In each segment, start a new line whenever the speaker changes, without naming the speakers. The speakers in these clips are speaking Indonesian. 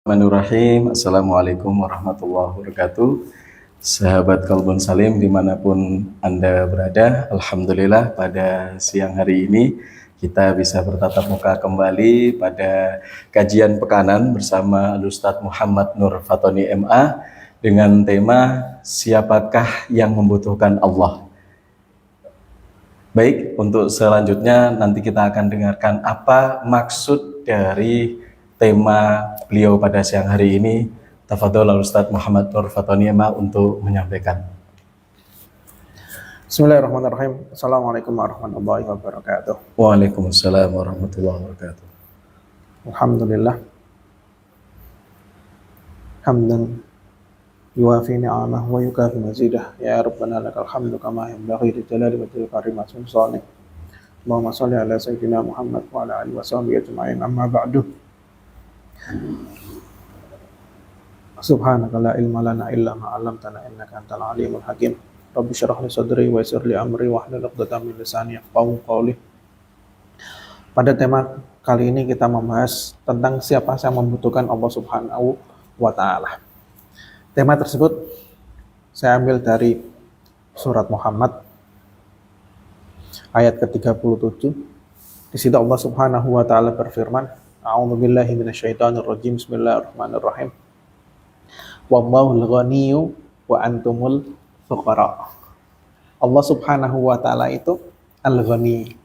Bismillahirrahmanirrahim. Assalamualaikum warahmatullahi wabarakatuh. Sahabat Qalbun Salim dimanapun Anda berada, Alhamdulillah pada siang hari ini kita bisa bertatap muka kembali pada kajian pekanan bersama Ustadz Muhammad Nur Fatoni MA dengan tema Siapakah yang membutuhkan Allah. Baik, untuk selanjutnya nanti kita akan dengarkan apa maksud dari tema beliau pada siang hari ini. Tafadhol Ustadz Muhammad Nur Fatoni MA untuk menyampaikan.
Bismillahirrahmanirrahim. Assalamualaikum warahmatullahi wabarakatuh.
Waalaikumsalam warahmatullahi wabarakatuh.
Alhamdulillah. Hamdan yuwafi ni'amah wa yukafi mazidah. Ya Rabbana lakal hamdu kama yanbaghi li jalali wajhika karimatin sultanik. Allahumma shalli ala sayyidina Muhammad wa ala alihi wa sahbihi ajma'in. Amma ba'du. Subhanaka la ilma lana illa ma 'allamtana innaka antal alimul hakim. Rabbi shrah li sadri wa yassir li amri wahlul 'uqdatam min lisani yafqahu qawli. Pada tema kali ini kita membahas tentang siapa yang membutuhkan Allah Subhanahu wa taala. Tema tersebut saya ambil dari surat Muhammad ayat ke-37. Di situ Allah Subhanahu wa taala berfirman, A'udzubillahi minasyaitonirrajim. Bismillahirrahmanirrahim. Wallahul ghaniyyu wa antumul fuqara. Allah Subhanahu wa taala itu Al-Ghani.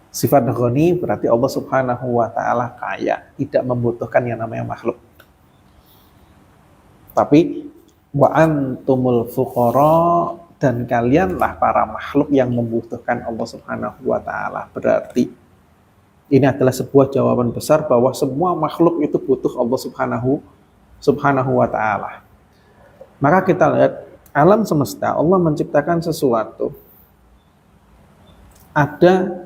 Sifat ghani berarti Allah Subhanahu wa taala kaya, tidak membutuhkan yang namanya makhluk. Tapi wa antumul fuqara, dan kalianlah para makhluk yang membutuhkan Allah Subhanahu wa taala. Berarti ini adalah sebuah jawaban besar bahwa semua makhluk itu butuh Allah Subhanahu wa ta'ala. Maka kita lihat alam semesta, Allah menciptakan sesuatu ada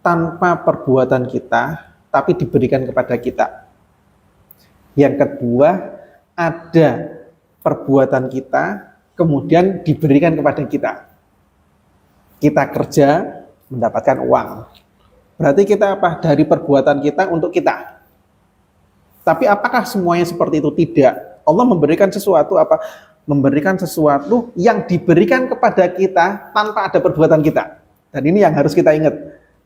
tanpa perbuatan kita, tapi diberikan kepada kita. Yang kedua, ada perbuatan kita, kemudian diberikan kepada kita. Kita kerja, mendapatkan uang. Berarti kita apa? Dari perbuatan kita untuk kita. Tapi apakah semuanya seperti itu? Tidak. Allah memberikan sesuatu apa? Memberikan sesuatu yang diberikan kepada kita tanpa ada perbuatan kita. Dan ini yang harus kita ingat.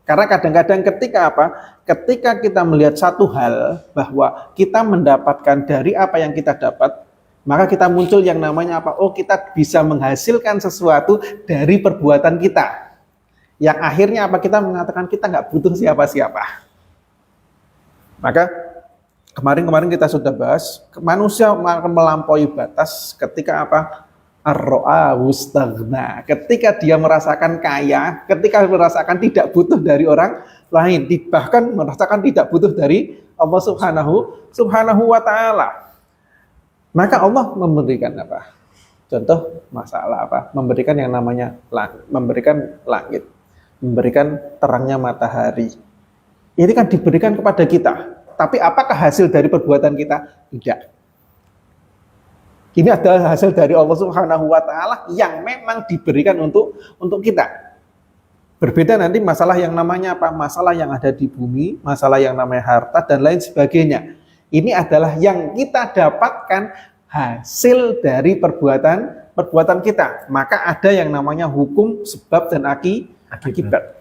Karena kadang-kadang ketika apa? Ketika kita melihat satu hal bahwa kita mendapatkan dari apa yang kita dapat, maka kita muncul yang namanya apa? Oh, kita bisa menghasilkan sesuatu dari perbuatan kita. Yang akhirnya apa? Kita mengatakan kita nggak butuh siapa-siapa. Maka kemarin kita sudah bahas, manusia akan melampaui batas ketika apa? Ar-ro'a wustaghna. Ketika dia merasakan kaya, ketika merasakan tidak butuh dari orang lain, bahkan merasakan tidak butuh dari Allah Subhanahu wa ta'ala. Maka Allah memberikan apa? Contoh masalah apa? Memberikan yang namanya memberikan langit, memberikan terangnya matahari. Ini kan diberikan kepada kita. Tapi apakah hasil dari perbuatan kita? Tidak. Ini adalah hasil dari Allah Subhanahu wa taala yang memang diberikan untuk kita. Berbeda nanti masalah yang namanya apa? Masalah yang ada di bumi, masalah yang namanya harta dan lain sebagainya. Ini adalah yang kita dapatkan hasil dari perbuatan kita. Maka ada yang namanya hukum sebab dan akibat.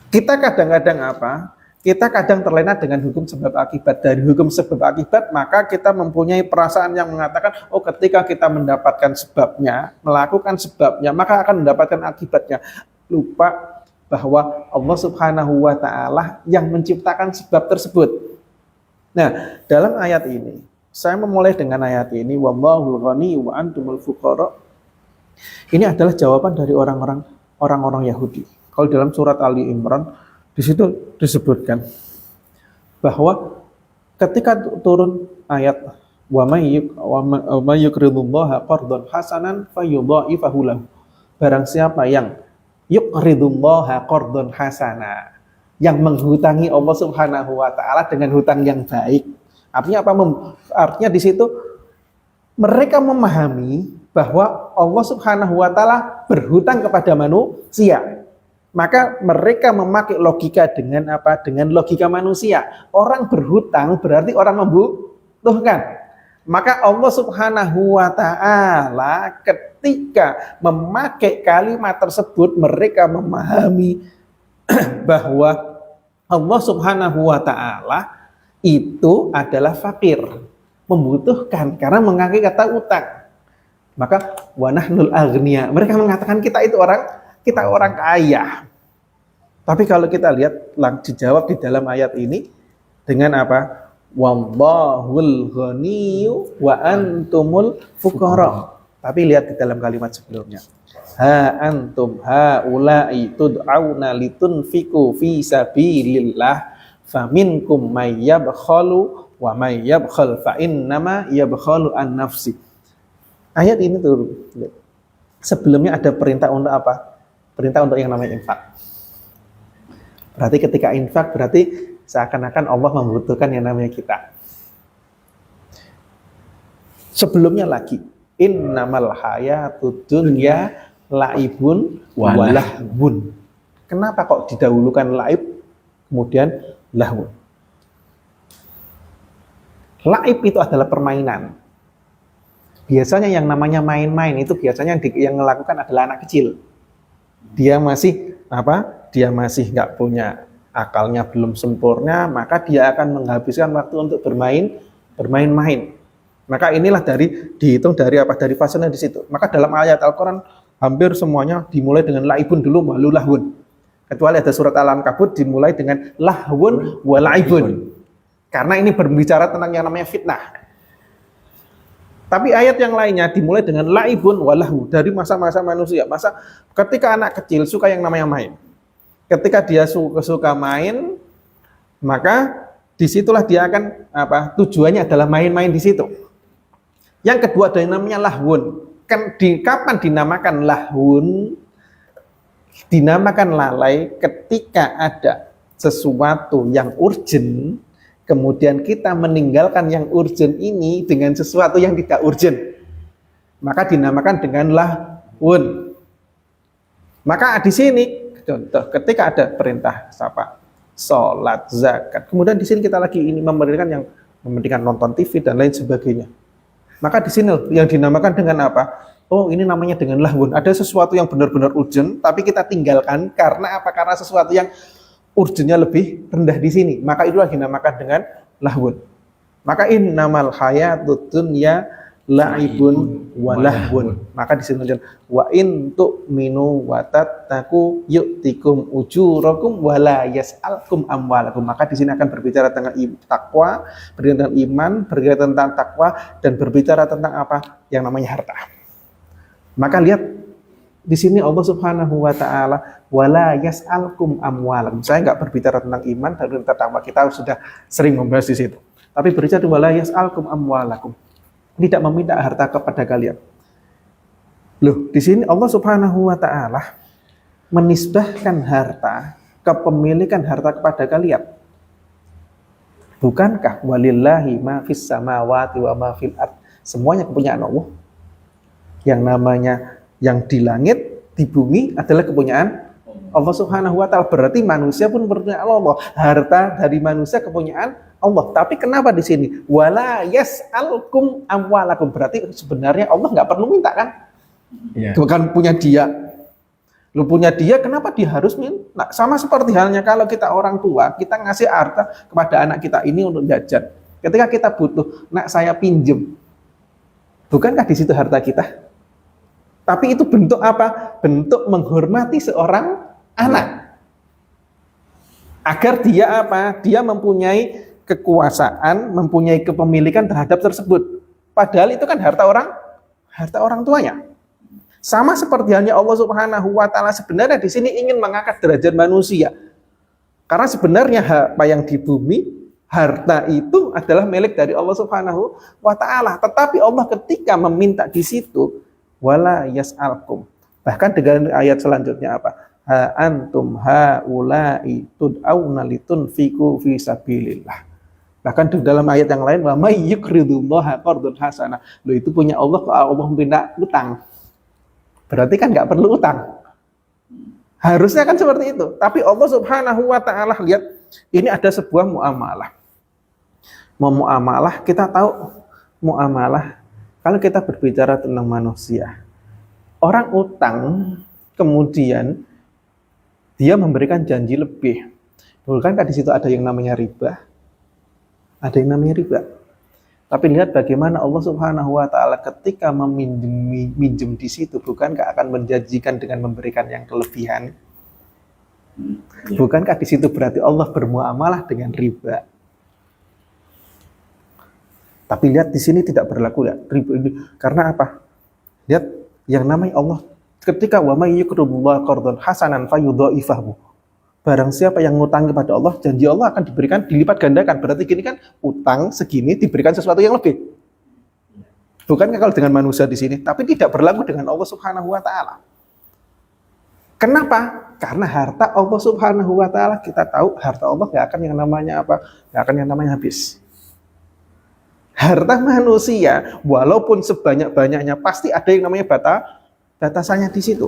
Kita kadang-kadang apa? Kita kadang terlena dengan hukum sebab akibat. Dari hukum sebab akibat, maka kita mempunyai perasaan yang mengatakan, oh ketika kita mendapatkan sebabnya, melakukan sebabnya, maka akan mendapatkan akibatnya. Lupa bahwa Allah Subhanahu wa ta'ala yang menciptakan sebab tersebut. Nah, dalam ayat ini, saya memulai dengan ayat ini, wallahul ghaniyyu wa antumul fuqara. Ini adalah jawaban dari orang-orang Yahudi. Kalau dalam surat Ali Imran, di situ disebutkan bahwa ketika turun ayat wa may yuqridullaha qardan hasanan fayudha'ifahu lahu. Barang siapa yang yuqridullaha qardan hasana, yang menghutangi Allah Subhanahu wa taala dengan hutang yang baik. Artinya apa? Artinya di situ mereka memahami bahwa Allah Subhanahu wa taala berhutang kepada manusia. Maka mereka memakai logika dengan apa? Dengan logika manusia. Orang berhutang berarti orang membutuhkan. Maka Allah Subhanahu wa taala ketika memakai kalimat tersebut, mereka memahami bahwa Allah Subhanahu wa taala itu adalah fakir, membutuhkan karena memakai kata utang. Maka wanahnul aghnia, mereka mengatakan kita orang kaya. Tapi kalau kita lihat dijawab di dalam ayat ini dengan apa? Wallahul ghaniyyu wa antumul fuqara. Tapi lihat di dalam kalimat sebelumnya. Ha antum haula'i tud'auna litunfiqu fi sabilillah faminkum may yabkhalu wa may yabkhal fa innama yabkhalu an nafsi. Ayat ini tuh sebelumnya ada perintah untuk apa? Perintah untuk yang namanya infak. Berarti ketika infak berarti seakan-akan Allah membutuhkan yang namanya kita. Sebelumnya lagi, innamal hayatud dunya laibun walahbun. Kenapa kok didahulukan laib kemudian lahun? Laib itu adalah permainan. Biasanya yang namanya main-main itu biasanya yang melakukan adalah anak kecil. Dia masih Dia masih nggak punya akalnya, belum sempurna, maka dia akan menghabiskan waktu untuk bermain-main. Maka inilah dihitung dari apa? Dari fasenya di situ. Maka dalam ayat Al-Qur'an hampir semuanya dimulai dengan laibun dulu baru lahun. Kecuali ada surat Al-Ankabut dimulai dengan lahwun wa laibun. Karena ini berbicara tentang yang namanya fitnah. Tapi ayat yang lainnya dimulai dengan laibun wa lahu, dari masa-masa manusia. Masa ketika anak kecil suka yang namanya main. Ketika dia suka main, maka disitulah dia akan tujuannya adalah main-main di situ. Yang kedua ada yang namanya lahwun. Kapan dinamakan lahwun? Dinamakan lalai ketika ada sesuatu yang urgent, kemudian kita meninggalkan yang urgent ini dengan sesuatu yang tidak urgent. Maka dinamakan dengan lahwun. Maka di sini contoh, ketika ada perintah sholat, zakat, kemudian di sini kita lagi ini mementingkan nonton TV dan lain sebagainya. Maka di sini yang dinamakan dengan apa? Oh, ini namanya dengan lahwun. Ada sesuatu yang benar-benar urgent, tapi kita tinggalkan karena apa? Karena sesuatu yang urgentnya lebih rendah di sini. Maka itulah dinamakan dengan lahwun. Maka innamal hayatud dunya la'ibun wa lahwun. Maka di sini wa in tu'minu wa tattaqu yu'tikum ujurakum wa la yas'alkum amwalakum. Maka di sini akan berbicara tentang takwa, berbicara tentang iman, berbicara tentang takwa, dan berbicara tentang apa? Yang namanya harta. Maka lihat di sini Allah Subhanahu wa taala wala yas'alkum amwalakum. Saya enggak berbicara tentang iman dan tentang takwa. Kita sudah sering membahas di situ. Tapi berbicara wala yas'alkum amwalakum. Tidak meminta harta kepada kalian. Loh, di sini Allah Subhanahu wa taala menisbahkan harta, kepemilikan harta kepada kalian. Bukankah walillahi ma fis samawati wa ma fil ard? Semuanya kepunyaan Allah. Yang namanya yang di langit, di bumi adalah kepunyaan Allah Subhanahu wa taala. Berarti manusia pun kepunyaan Allah. Harta dari manusia kepunyaan Allah. Tapi kenapa di sini wala yas'alkum amwalakum? Berarti sebenarnya Allah nggak perlu minta kan? Ya. Bukan punya dia. Lu punya dia, kenapa dia harus minta? Nah, sama seperti halnya kalau kita orang tua, kita ngasih harta kepada anak kita ini untuk jajan. Ketika kita butuh, nak saya pinjem. Bukankah di situ harta kita? Tapi itu bentuk apa? Bentuk menghormati seorang anak. Agar dia apa? Dia mempunyai kekuasaan, mempunyai kepemilikan terhadap tersebut. Padahal itu kan harta orang tuanya. Sama seperti halnya Allah Subhanahu wa taala sebenarnya di sini ingin mengangkat derajat manusia. Karena sebenarnya apa yang di bumi, harta itu adalah milik dari Allah Subhanahu wa taala. Tetapi Allah ketika meminta di situ wala yas'alkum. Bahkan dengan ayat selanjutnya apa? Ha antum haula'i tud'auna litunfiqu fi sabilillah. Bahkan di dalam ayat yang lain wa may yuqridullaha qardun hasanah. Loh, itu punya Allah, kok Allah minta utang. Berarti kan nggak perlu utang. Harusnya kan seperti itu. Tapi Allah Subhanahu wa taala, lihat, ini ada sebuah muamalah. Muamalah, kita tahu muamalah kalau kita berbicara tentang manusia. Orang utang kemudian dia memberikan janji lebih. Bukankah di situ ada yang namanya riba? Ada yang namanya riba. Tapi lihat bagaimana Allah Subhanahu wa taala ketika minjem di situ, bukankah akan menjanjikan dengan memberikan yang kelebihan? Bukankah di situ berarti Allah bermuamalah dengan riba? Tapi lihat di sini tidak berlaku ya riba ini. Karena apa? Lihat yang namanya Allah ketika wa may yuqridullaha qardan hasanan fayudha'ifahu. Barang siapa yang ngutangi kepada Allah, janji Allah akan diberikan dilipat gandakan. Berarti gini kan, utang segini diberikan sesuatu yang lebih. Bukankah kalau dengan manusia di sini, tapi tidak berlaku dengan Allah Subhanahu wa taala. Kenapa? Karena harta Allah Subhanahu wa taala, kita tahu harta Allah nggak akan yang namanya apa? Nggak akan yang namanya habis. Harta manusia walaupun sebanyak-banyaknya pasti ada yang namanya batasannya di situ.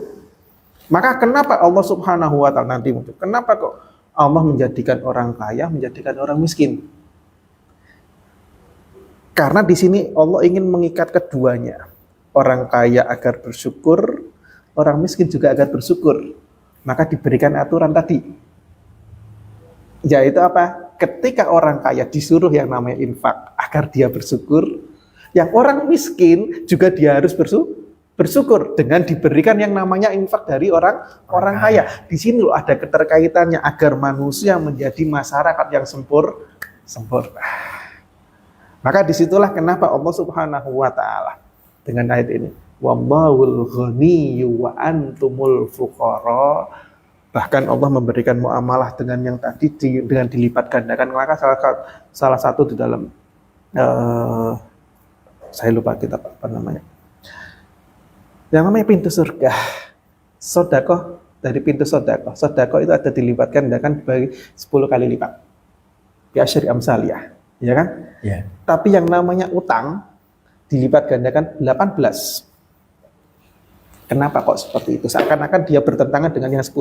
Maka kenapa Allah Subhanahu wa taala nanti muncul? Kenapa kok Allah menjadikan orang kaya, menjadikan orang miskin? Karena di sini Allah ingin mengikat keduanya. Orang kaya agar bersyukur, orang miskin juga agar bersyukur. Maka diberikan aturan tadi. Yaitu apa? Ketika orang kaya disuruh yang namanya infak agar dia bersyukur, yang orang miskin juga dia harus bersyukur dengan diberikan yang namanya infak dari orang kaya. Di sini loh ada keterkaitannya agar manusia menjadi masyarakat yang sempurna. Maka disitulah kenapa Allah Subhanahu wa taala dengan ayat ini, wallahul ghaniyyu wa antumul fuqara. Bahkan Allah memberikan muamalah dengan yang tadi dengan dilipat gandakan. Maka salah satu di dalam saya lupa kitab apa namanya. Yang namanya pintu surga, sedekah dari pintu sedekah. Sedekah itu ada dilipat gandakan bagi 10 kali lipat. Bi asyri amsaliyah, ya kan?
Ya.
Tapi yang namanya utang dilipat gandakan 18. Kenapa kok seperti itu? Seakan-akan dia bertentangan dengan yang 10.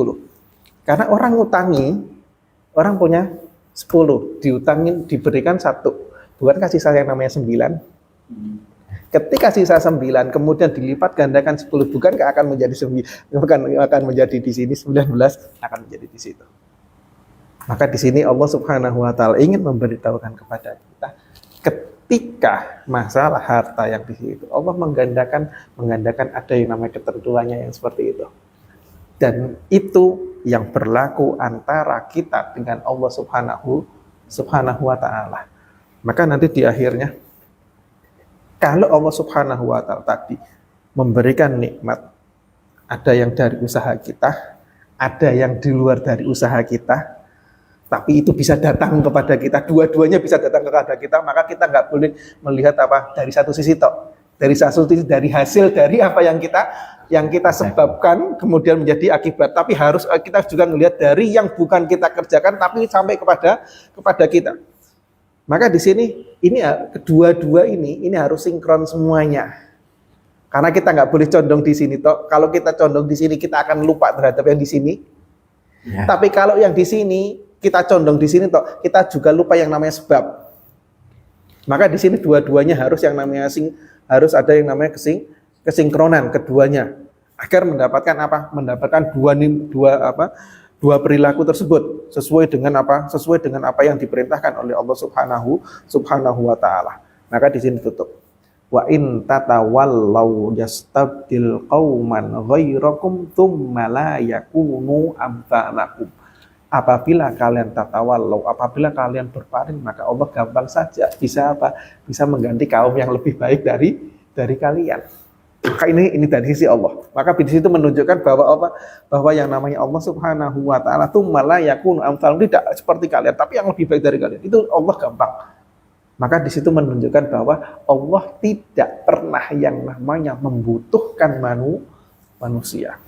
Karena orang ngutangi, orang punya 10, diutangin diberikan 1. Bukan kasih saya yang namanya 9. Ketika sisa 9 kemudian dilipat gandakan 10, bukankah akan menjadi 9, akan menjadi di sini 19, akan menjadi di situ. Maka di sini Allah Subhanahu wa taala ingin memberitahukan kepada kita ketika masalah harta yang di situ Allah menggandakan ada yang namanya ketentuannya yang seperti itu. Dan itu yang berlaku antara kita dengan Allah Subhanahu wa taala. Maka nanti di akhirnya kalau Allah Subhanahu wa taala tadi memberikan nikmat, ada yang dari usaha kita, ada yang di luar dari usaha kita, tapi itu bisa datang kepada kita, dua-duanya bisa datang kepada kita, maka kita nggak boleh melihat apa dari satu sisi tok. Dari satu sisi, dari hasil dari apa yang kita sebabkan kemudian menjadi akibat, tapi harus kita juga melihat dari yang bukan kita kerjakan tapi sampai kepada kita. Maka di sini ini kedua-dua ini harus sinkron semuanya. Karena kita nggak boleh condong di sini toh. Kalau kita condong di sini kita akan lupa terhadap yang di sini. Ya. Tapi kalau yang di sini kita condong di sini toh, kita juga lupa yang namanya sebab. Maka di sini dua-duanya harus yang namanya harus ada yang namanya kesinkronan keduanya agar mendapatkan apa? Mendapatkan dua perilaku tersebut sesuai dengan apa yang diperintahkan oleh Allah Subhanahu wa taala. Maka di sini tutup. Wa in tatawallaw yastabdil qauman ghairakum tsumma la yakunu amsalakum. Apabila kalian tatawallaw, apabila kalian berpaling, maka Allah gampang saja bisa apa? Bisa mengganti kaum yang lebih baik dari kalian. Maka ini dari sisi Allah. Maka di situ menunjukkan bahwa yang namanya Allah Subhanahu wa taala itu malah yakun amsal, tidak seperti kalian, tapi yang lebih baik dari kalian. Itu Allah gampang. Maka di situ menunjukkan bahwa Allah tidak pernah yang namanya membutuhkan manusia.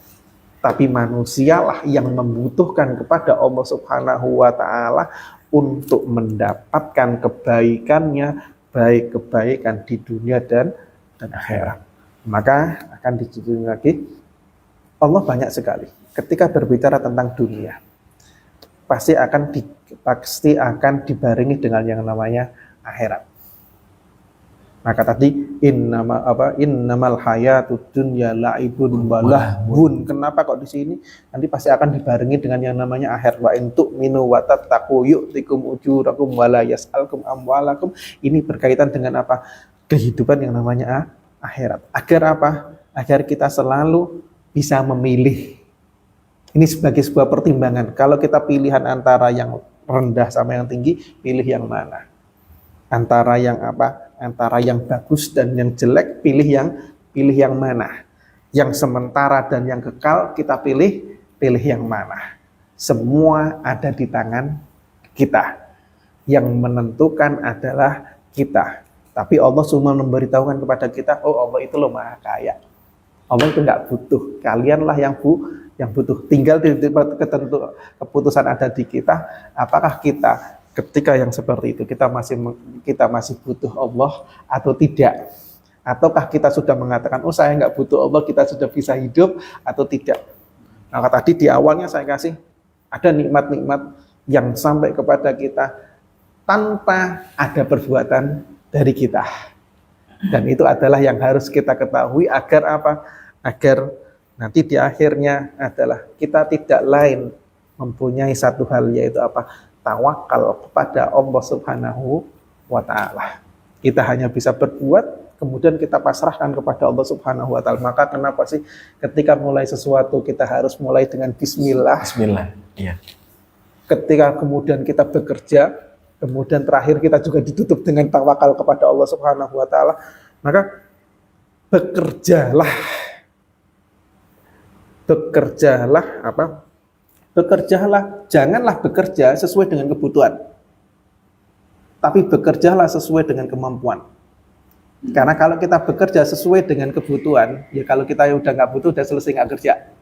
Tapi manusialah yang membutuhkan kepada Allah Subhanahu wa taala untuk mendapatkan kebaikannya, baik kebaikan di dunia dan akhirat. Maka akan dijunjung lagi Allah banyak sekali ketika berbicara tentang dunia, pasti akan dibarengi dengan yang namanya akhirat. Maka tadi innamal hayatud dunya la'ibun wa lahwun. Kenapa kok di sini? Nanti pasti akan dibarengi dengan yang namanya akhirat. Wa in tu'minu wa tattaqu yu'tikum ujurakum wa la yas'alkum amwalakum. Ini berkaitan dengan apa? Kehidupan yang namanya akhirat. Agar apa? Agar kita selalu bisa memilih. Ini sebagai sebuah pertimbangan. Kalau kita pilihan antara yang rendah sama yang tinggi, pilih yang mana? Antara yang apa? Antara yang bagus dan yang jelek, pilih yang mana? Yang sementara dan yang kekal, kita pilih yang mana? Semua ada di tangan kita. Yang menentukan adalah kita. Tapi Allah cuma memberitahukan kepada kita, oh Allah itu loh maha kaya. Allah itu nggak butuh. Kalianlah yang butuh. Tinggal keputusan ada di kita. Apakah kita ketika yang seperti itu kita masih butuh Allah atau tidak? Ataukah kita sudah mengatakan, oh saya nggak butuh Allah, kita sudah bisa hidup atau tidak? Nah tadi di awalnya saya kasih ada nikmat-nikmat yang sampai kepada kita tanpa ada perbuatan dari kita. Dan itu adalah yang harus kita ketahui agar apa? Agar nanti di akhirnya adalah kita tidak lain mempunyai satu hal, yaitu apa? Tawakal kepada Allah Subhanahu wa Ta'ala. Kita hanya bisa berbuat, kemudian kita pasrahkan kepada Allah Subhanahu wa Ta'ala. Maka kenapa sih ketika mulai sesuatu kita harus mulai dengan bismillah?
Bismillah. Iya.
Ketika kemudian kita bekerja, kemudian terakhir kita juga ditutup dengan tawakal kepada Allah Subhanahu wa Ta'ala. Maka bekerjalah apa? Bekerjalah, janganlah bekerja sesuai dengan kebutuhan, tapi bekerjalah sesuai dengan kemampuan. Karena kalau kita bekerja sesuai dengan kebutuhan, ya kalau kita udah nggak butuh, udah selesai nggak kerja.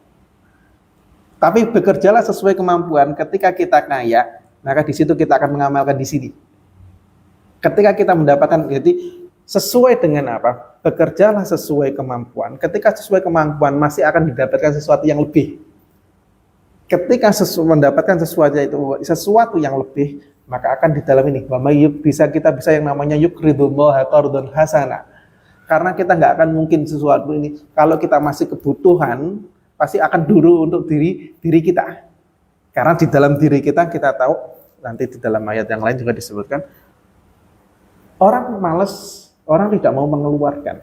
Tapi bekerjalah sesuai kemampuan. Ketika kita kaya, maka di situ kita akan mengamalkan di sini. Ketika kita mendapatkan, jadi sesuai dengan apa? Bekerjalah sesuai kemampuan. Ketika sesuai kemampuan, masih akan didapatkan sesuatu yang lebih. Ketika mendapatkan sesuatu yang lebih, maka akan di dalam ini kita bisa yang namanya yuqridullaha qardan hasana. Karena kita nggak akan mungkin sesuatu ini kalau kita masih kebutuhan, pasti akan dulu untuk diri kita. Karena di dalam diri kita tahu, nanti di dalam ayat yang lain juga disebutkan, orang malas, orang tidak mau mengeluarkan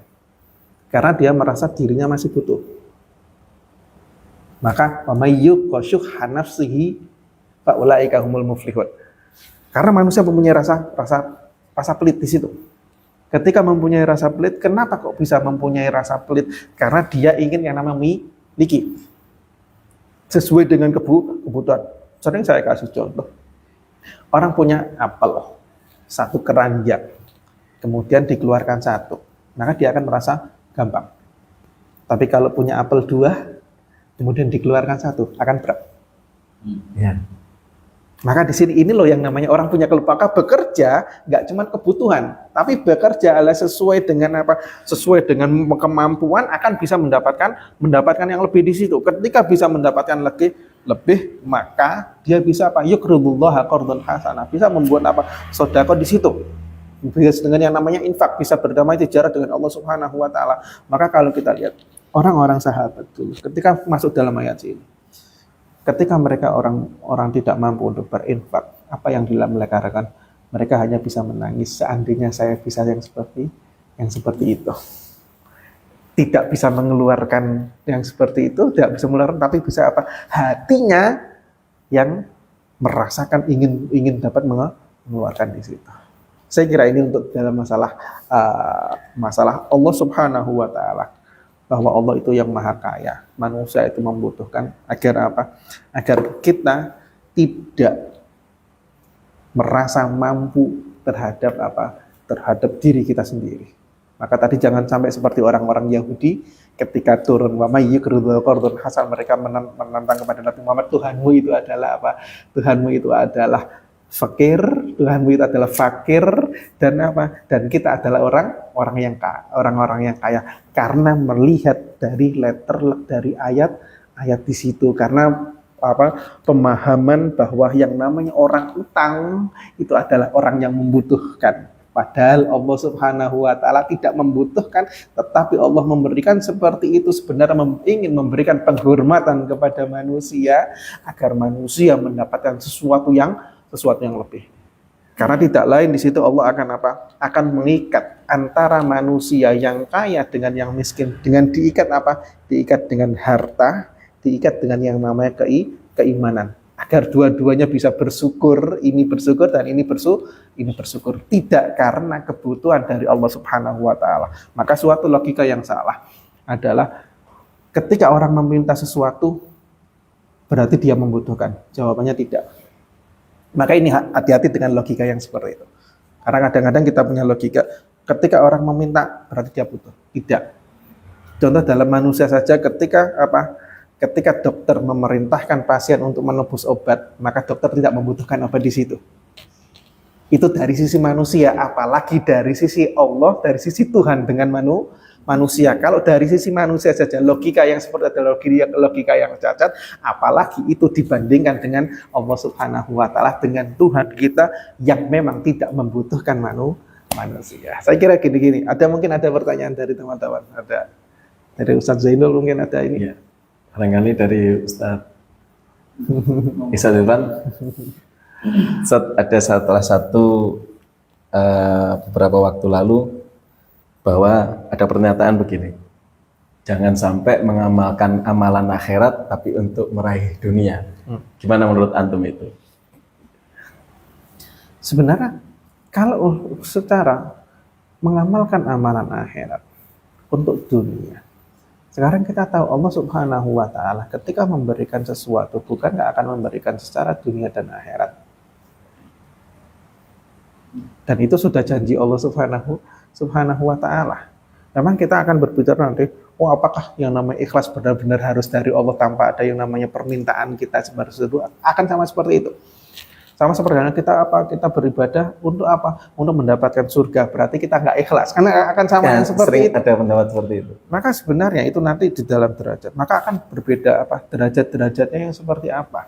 karena dia merasa dirinya masih butuh. Maka pamayyuqa syuhha nafsihi fa ulaika humul muflihun. Karena manusia mempunyai rasa pelit di situ. Ketika mempunyai rasa pelit, kenapa kok bisa mempunyai rasa pelit? Karena dia ingin yang namanya miliki sesuai dengan kebutuhan. Sering saya kasih contoh. Orang punya apel satu keranjang, kemudian dikeluarkan satu, maka dia akan merasa gampang. Tapi kalau punya apel dua, kemudian dikeluarkan satu, akan berat.
Ya.
Maka di sini ini loh yang namanya orang punya kelupakan. Bekerja nggak cuma kebutuhan, tapi bekerja adalah sesuai dengan apa? Sesuai dengan kemampuan akan bisa mendapatkan yang lebih di situ. Ketika bisa mendapatkan lebih, maka dia bisa apa? Yuqridullaha qardan hasanah. Bisa membuat apa? Sedekah di situ. Bisa dengan yang namanya infak, bisa berdamai sejarah dengan Allah Subhanahu wa Ta'ala. Maka kalau kita lihat orang-orang sahabat dulu, ketika masuk dalam ayat ini, ketika mereka orang tidak mampu untuk berinfak, apa yang mereka lakukan? Mereka hanya bisa menangis, seandainya saya bisa yang seperti itu. Tidak bisa mengeluarkan yang seperti itu, tidak bisa mengeluarkan, tapi bisa apa? Hatinya yang merasakan ingin dapat mengeluarkan di situ. Saya kira ini untuk dalam masalah Allah Subhanahu wa Ta'ala. Bahwa Allah itu yang maha kaya, manusia itu membutuhkan agar apa? Agar kita tidak merasa mampu terhadap apa? Terhadap diri kita sendiri. Maka tadi jangan sampai seperti orang-orang Yahudi ketika turun wa may yuqridu qardan hasan, mereka menantang kepada Nabi Muhammad, Tuhanmu itu adalah apa? Tuhanmu itu adalah fakir, Tuhanmu itu adalah fakir, dan apa? Dan kita adalah orang-orang yang kaya. Karena melihat dari ayat ayat di situ karena pemahaman bahwa yang namanya orang utang itu adalah orang yang membutuhkan. Padahal Allah Subhanahu wa taala tidak membutuhkan, tetapi Allah memberikan seperti itu sebenarnya ingin memberikan penghormatan kepada manusia agar manusia mendapatkan sesuatu yang lebih. Karena tidak lain di situ Allah akan akan mengikat antara manusia yang kaya dengan yang miskin dengan diikat diikat dengan harta, diikat dengan yang namanya keimanan. Agar dua-duanya bisa bersyukur, ini bersyukur dan ini bersyukur. Tidak karena kebutuhan dari Allah Subhanahu wa taala. Maka suatu logika yang salah adalah ketika orang meminta sesuatu berarti dia membutuhkan. Jawabannya tidak. Maka ini hati-hati dengan logika yang seperti itu. Karena kadang-kadang kita punya logika ketika orang meminta berarti dia butuh. Tidak. Contoh dalam manusia saja ketika dokter memerintahkan pasien untuk menebus obat, maka dokter tidak membutuhkan obat di situ. Itu dari sisi manusia, apalagi dari sisi Allah, dari sisi Tuhan dengan manusia. Kalau dari sisi manusia saja, logika yang seperti itu logika yang cacat, apalagi itu dibandingkan dengan Allah Subhanahu wa taala, dengan Tuhan kita yang memang tidak membutuhkan manusia. Saya kira gini-gini. Mungkin ada pertanyaan dari teman-teman. Ada dari Ustaz Zainul mungkin ada ini.
Ya. Barangkali dari Ustaz Ihsan Irfan. Ada salah satu beberapa waktu lalu bahwa ada pernyataan begini, jangan sampai mengamalkan amalan akhirat tapi untuk meraih dunia. Gimana menurut antum itu?
Sebenarnya kalau secara mengamalkan amalan akhirat untuk dunia, sekarang kita tahu Allah Subhanahu wa taala ketika memberikan sesuatu bukan nggak akan memberikan secara dunia dan akhirat. Dan itu sudah janji Allah Subhanahu wa taala. Memang kita akan berbicara nanti, apakah yang namanya ikhlas benar-benar harus dari Allah tanpa ada yang namanya permintaan kita seperti itu? Akan sama seperti itu. Sama seperti kita beribadah untuk apa? Untuk mendapatkan surga. Berarti kita nggak ikhlas. Karena akan sama yang seperti itu.
Ada pendapat seperti itu.
Maka sebenarnya itu nanti di dalam derajat. Maka akan berbeda derajat-derajatnya yang seperti apa.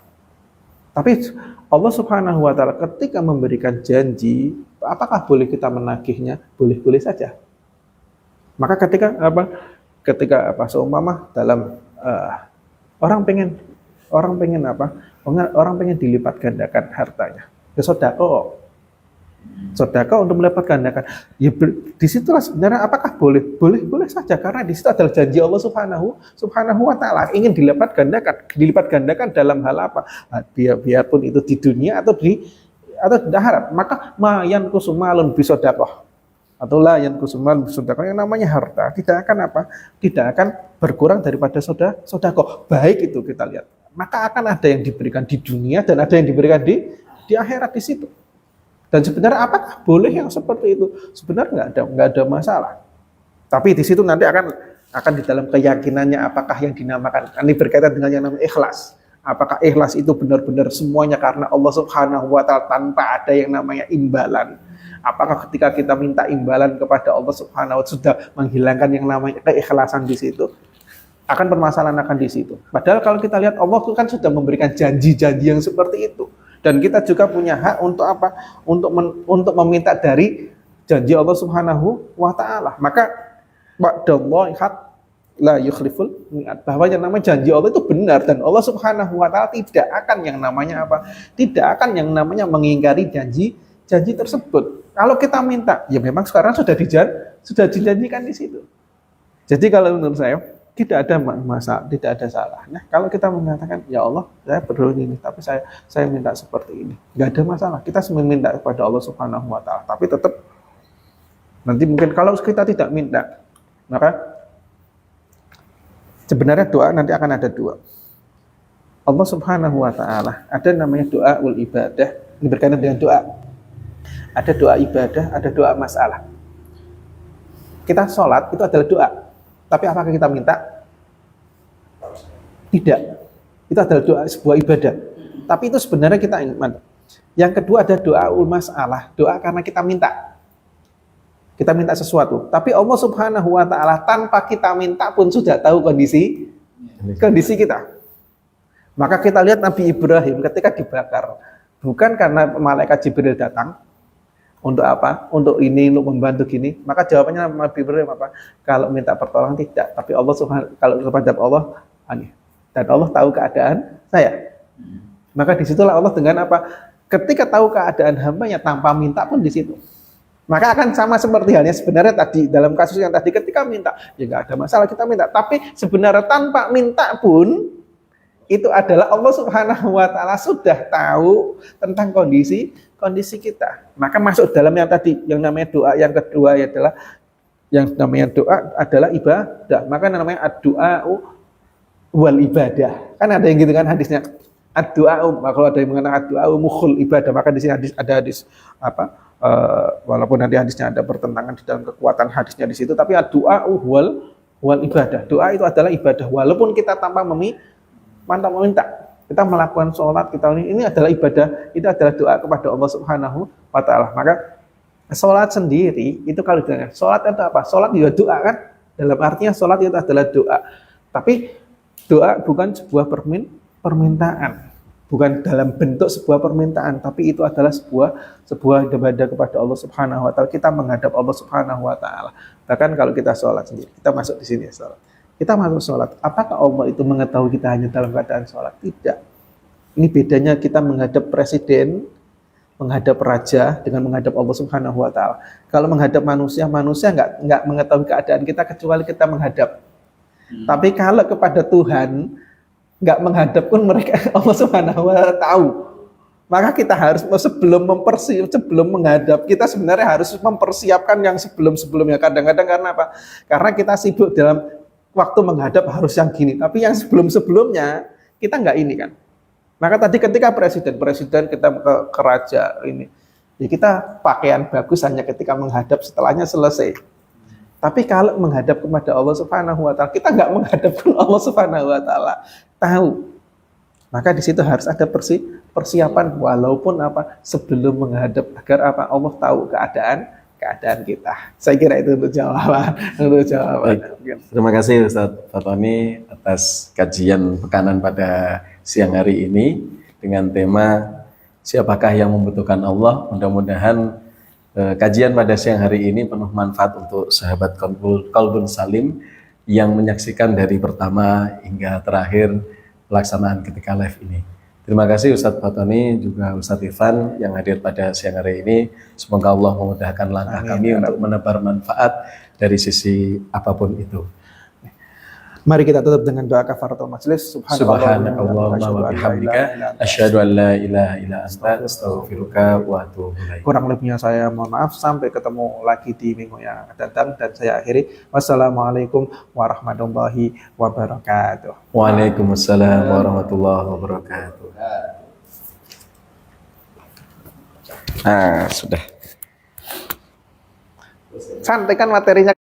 Tapi Allah Subhanahu wa taala ketika memberikan janji, apakah boleh kita menagihnya? Boleh-boleh saja. Maka ketika seumpama dalam orang pengen dilipat gandakan hartanya. Ya sedekah untuk melipat gandakan. Ya disitulah sebenarnya apakah boleh saja karena di situ adalah janji Allah Subhanahu wa taala ingin dilipat gandakan dalam hal apa? Biarpun itu di dunia atau di akhirat. Maka mayan kusumalun bisedekah atau la yan kusumalun bisedekah yang namanya harta tidak akan berkurang daripada sedekah. Baik itu kita lihat. Maka akan ada yang diberikan di dunia dan ada yang diberikan di akhirat di situ. Dan sebenarnya apakah boleh yang seperti itu? Sebenarnya nggak ada masalah. Tapi di situ nanti akan di dalam keyakinannya apakah yang dinamakan ini berkaitan dengan yang namanya ikhlas. Apakah ikhlas itu benar-benar semuanya karena Allah Subhanahu wa taala tanpa ada yang namanya imbalan? Apakah ketika kita minta imbalan kepada Allah Subhanahu wa taala sudah menghilangkan yang namanya keikhlasan di situ? Akan permasalahan akan di situ. Padahal kalau kita lihat Allah itu kan sudah memberikan janji-janji yang seperti itu. Dan kita juga punya hak untuk apa? Untuk meminta dari janji Allah Subhanahu wa taala. Maka ba'dallahi haq la yukhliful mi'ad. Bahwa yang namanya janji Allah itu benar dan Allah Subhanahu wa taala tidak akan yang namanya apa? Tidak akan yang namanya mengingkari janji tersebut. Kalau kita minta, ya memang sekarang sudah dijanjikan di situ. Jadi kalau menurut saya tidak ada masalah, tidak ada salah. Nah, kalau kita mengatakan, ya Allah, saya berdoa ini, tapi saya minta seperti ini, nggak ada masalah. Kita meminta kepada Allah Subhanahu wa taala, tapi tetap nanti mungkin kalau kita tidak minta, maka sebenarnya doa nanti akan ada dua. Allah Subhanahu wa taala ada namanya doa ul ibadah, ini berkaitan dengan doa. Ada doa ibadah, ada doa masalah. Kita sholat itu adalah doa. Tapi apakah kita minta? Tidak. Itu adalah doa sebuah ibadah. Tapi itu sebenarnya kita ingin. Yang kedua ada doa ul masalah, doa karena kita minta. Kita minta sesuatu. Tapi Allah Subhanahu wa taala tanpa kita minta pun sudah tahu kondisi kita. Maka kita lihat Nabi Ibrahim ketika dibakar, bukan karena malaikat Jibril datang untuk apa? Untuk ini, untuk membantu gini. Maka jawabannya Nabi Ibrahim apa? Kalau minta pertolongan tidak, tapi Allah Subhanahu, kalau kepada Allah dan Allah tahu keadaan saya. Maka disitulah Allah dengan apa? Ketika tahu keadaan hambanya tanpa minta pun di situ. Maka akan sama seperti halnya sebenarnya tadi dalam kasus yang tadi, ketika minta ya nggak ada masalah kita minta, tapi sebenarnya tanpa minta pun itu adalah Allah Subhanahu wa taala sudah tahu tentang kondisi kita. Maka masuk dalam yang tadi yang namanya doa, yang kedua adalah yang namanya doa adalah ibadah. Maka namanya ad-du'a wal ibadah. Kan ada yang gitu kan hadisnya. Ad-du'a, kalau ada yang mengatakan ad-du'a mukhul ibadah, maka di sini ada hadis apa? Walaupun nanti hadisnya ada pertentangan di dalam kekuatan hadisnya di situ, tapi doa wal ibadah. Doa itu adalah ibadah, walaupun kita tanpa meminta. Kita melakukan sholat, kita ini adalah ibadah, itu adalah doa kepada Allah Subhanahu wa taala. Maka sholat sendiri itu kalau ditanya, sholat itu apa? Sholat juga doa kan? Dalam artinya sholat itu adalah doa. Tapi doa bukan sebuah permintaan. Bukan dalam bentuk sebuah permintaan, tapi itu adalah sebuah ibadah kepada Allah Subhanahu wa taala. Kita menghadap Allah Subhanahu wa taala. Bahkan kalau kita sholat sendiri, kita masuk di sini sholat. Kita masuk sholat. Apakah Allah itu mengetahui kita hanya dalam keadaan sholat? Tidak. Ini bedanya kita menghadap presiden, menghadap raja dengan menghadap Allah Subhanahu wa taala. Kalau menghadap manusia nggak mengetahui keadaan kita kecuali kita menghadap. Tapi kalau kepada Tuhan nggak menghadap pun mereka Allah Subhanahu wa taala tahu. Maka kita harus sebelum menghadap, kita sebenarnya harus mempersiapkan yang sebelum-sebelumnya. Kadang-kadang karena apa? Karena kita sibuk dalam waktu menghadap harus yang gini, tapi yang sebelum-sebelumnya kita nggak ini kan. Maka tadi ketika presiden kita ke raja ini, ya kita pakaian bagus hanya ketika menghadap, setelahnya selesai. Tapi kalau menghadap kepada Allah Subhanahu wa taala, kita nggak menghadap ke Allah Subhanahu wa taala, tahu. Maka di situ harus ada persiapan walaupun apa sebelum menghadap, agar apa Allah tahu keadaan kita. Saya kira itu untuk jawaban.
Terima kasih Ustadz Fatoni atas kajian pekanan pada siang hari ini dengan tema siapakah yang membutuhkan Allah. Mudah-mudahan kajian pada siang hari ini penuh manfaat untuk sahabat Qalbun Salim yang menyaksikan dari pertama hingga terakhir pelaksanaan ketika live ini. Terima kasih Ustadz Fatoni juga Ustadz Ivan yang hadir pada siang hari ini. Semoga Allah memudahkan langkah kami untuk menebar manfaat dari sisi apapun itu.
Mari kita tutup dengan doa kafaratul majelis.
Subhanakallahumma wa bihamdika asyhadu an la ilaha illa anta astaghfiruka wa atubu ilaik.
Kurang lebihnya saya mohon maaf, sampai ketemu lagi di minggu yang akan datang, dan saya akhiri wassalamualaikum warahmatullahi wabarakatuh.
Waalaikumsalam warahmatullahi wabarakatuh.
Sudah. Santai kan materinya.